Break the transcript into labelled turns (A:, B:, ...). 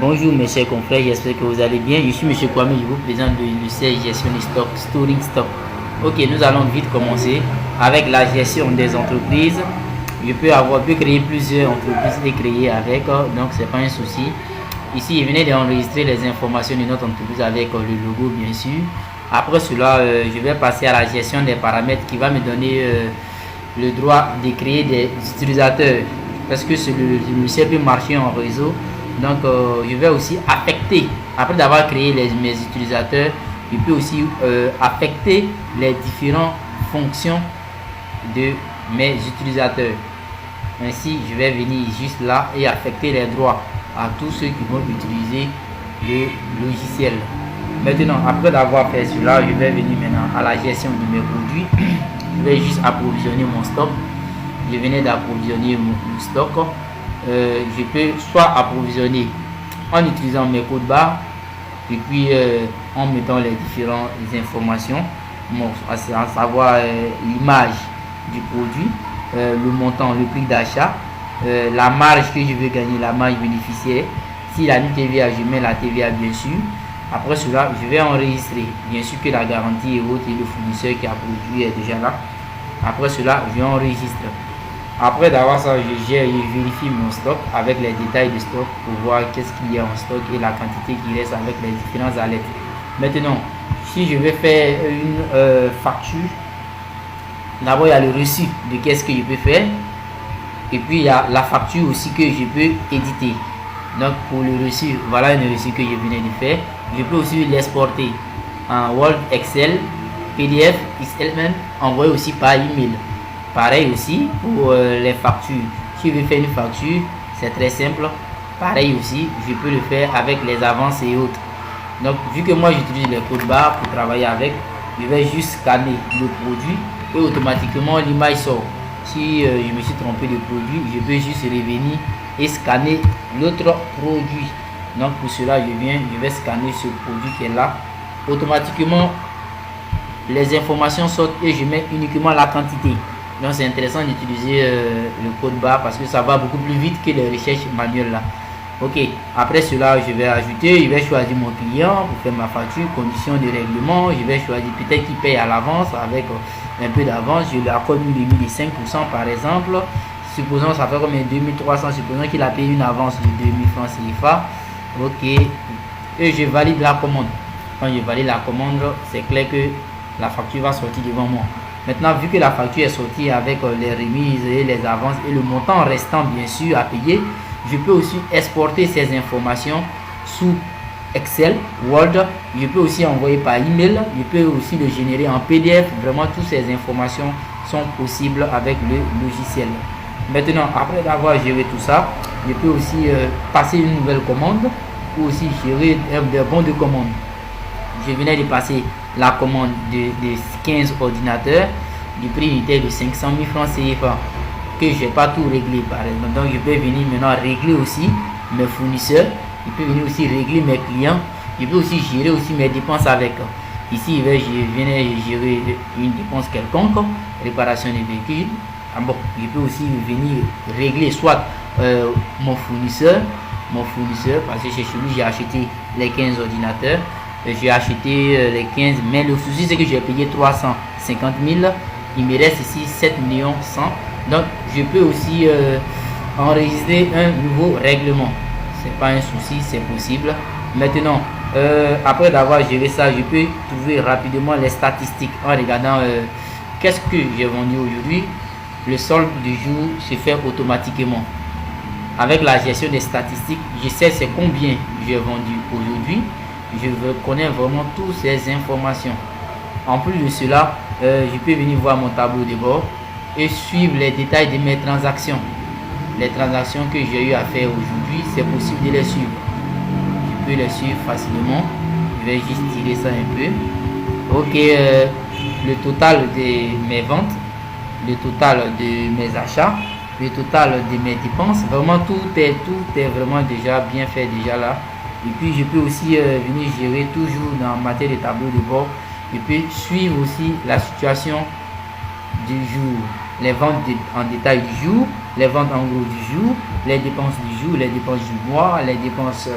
A: Bonjour mes chers confrères, j'espère que vous allez bien. Je suis M. Kwame, je vous présente le CES Gestion des stocks, Storing Stock. Ok, nous allons vite commencer avec la gestion des entreprises. Je peux créer plusieurs entreprises et créer avec, donc c'est pas un souci. Ici, je venais d'enregistrer les informations de notre entreprise avec le logo bien sûr. Après cela, je vais passer à la gestion des paramètres qui va me donner le droit de créer des utilisateurs parce que le logiciel peut marcher en réseau. Donc, je vais aussi affecter, après d'avoir créé mes utilisateurs, je peux aussi affecter les différentes fonctions de mes utilisateurs. Ainsi, je vais venir juste là et affecter les droits à tous ceux qui vont utiliser le logiciel. Maintenant, après d'avoir fait cela, je vais venir maintenant à la gestion de mes produits. Je vais juste approvisionner mon stock. Je venais d'approvisionner mon stock. Je peux soit approvisionner en utilisant mes codes barres et puis en mettant les différentes informations, à savoir l'image du produit, le montant, le prix d'achat, la marge que je veux gagner, la marge bénéficiaire. Si la TVA, je mets la TVA bien sûr. Après cela, je vais enregistrer. Bien sûr que la garantie est haute et le fournisseur qui a produit est déjà là. Après cela, je enregistre. Après d'avoir ça, je vérifie mon stock avec les détails du stock pour voir qu'est-ce qu'il y a en stock et la quantité qui reste avec les différentes alertes. Maintenant, si je vais faire une facture, d'abord il y a le reçu de qu'est-ce que je peux faire. Et puis il y a la facture aussi que je peux éditer. Donc pour le reçu, voilà une reçu que je venais de faire. Je peux aussi l'exporter en Word, Excel, PDF, XML, envoyer aussi par email. Pareil aussi pour les factures. Si je veux faire une facture, c'est très simple. Pareil aussi, je peux le faire avec les avances et autres. Donc vu que moi j'utilise les codes barres pour travailler avec, je vais juste scanner le produit et automatiquement l'image sort. Si je me suis trompé de produit, je peux juste revenir et scanner l'autre produit. Donc pour cela, je vais scanner ce produit qui est là. Automatiquement, les informations sortent et je mets uniquement la quantité. Donc c'est intéressant d'utiliser le code barre parce que ça va beaucoup plus vite que les recherches manuelles là. Ok, après cela, je vais choisir mon client pour faire ma facture, conditions de règlement. Je vais choisir peut-être qu'il paye à l'avance avec un peu d'avance. Je lui accorde une limite de 5% par exemple. Supposons ça fait comme 2300, supposons qu'il a payé une avance de 2000 francs CFA. Ok, et je valide la commande. Quand je valide la commande, c'est clair que la facture va sortir devant moi. Maintenant, vu que la facture est sortie avec les remises et les avances et le montant restant bien sûr à payer, je peux aussi exporter ces informations sous Excel, Word. Je peux aussi envoyer par email. Je peux aussi le générer en PDF. Vraiment, toutes ces informations sont possibles avec le logiciel. Maintenant, après d'avoir géré tout ça, je peux aussi passer une nouvelle commande ou aussi gérer des bons de commande. Je venais de passer la commande de 15 ordinateurs du prix unitaire de 500 000 francs CFA que je n'ai pas tout réglé par exemple. Donc je peux venir maintenant régler aussi mes fournisseurs, je peux venir aussi régler mes clients, je peux aussi gérer aussi mes dépenses avec. Ici je viens gérer une dépense quelconque, réparation des véhicules. Bon, je peux aussi venir régler soit mon fournisseur parce que chez lui j'ai acheté les 15 ordinateurs. J'ai acheté les 15, mais le souci c'est que j'ai payé 350 000. Il me reste ici 7 millions 100. Donc je peux aussi enregistrer un nouveau règlement. C'est pas un souci, c'est possible. Maintenant, après d'avoir géré ça, je peux trouver rapidement les statistiques en regardant qu'est-ce que j'ai vendu aujourd'hui. Le solde du jour se fait automatiquement. Avec la gestion des statistiques, je sais c'est combien j'ai vendu aujourd'hui. Je connais vraiment toutes ces informations. En plus de cela, je peux venir voir mon tableau de bord et suivre les détails de mes transactions. Les transactions que j'ai eu à faire aujourd'hui, c'est possible de les suivre. Je peux les suivre facilement. Je vais juste tirer ça un peu. Ok, le total de mes ventes, le total de mes achats, le total de mes dépenses. Vraiment, tout est vraiment déjà bien fait déjà là. Et puis je peux aussi venir gérer toujours dans matière de tableau de bord. Je peux suivre aussi la situation du jour, les ventes en détail du jour, les ventes en gros du jour, les dépenses du jour, les dépenses du mois, les dépenses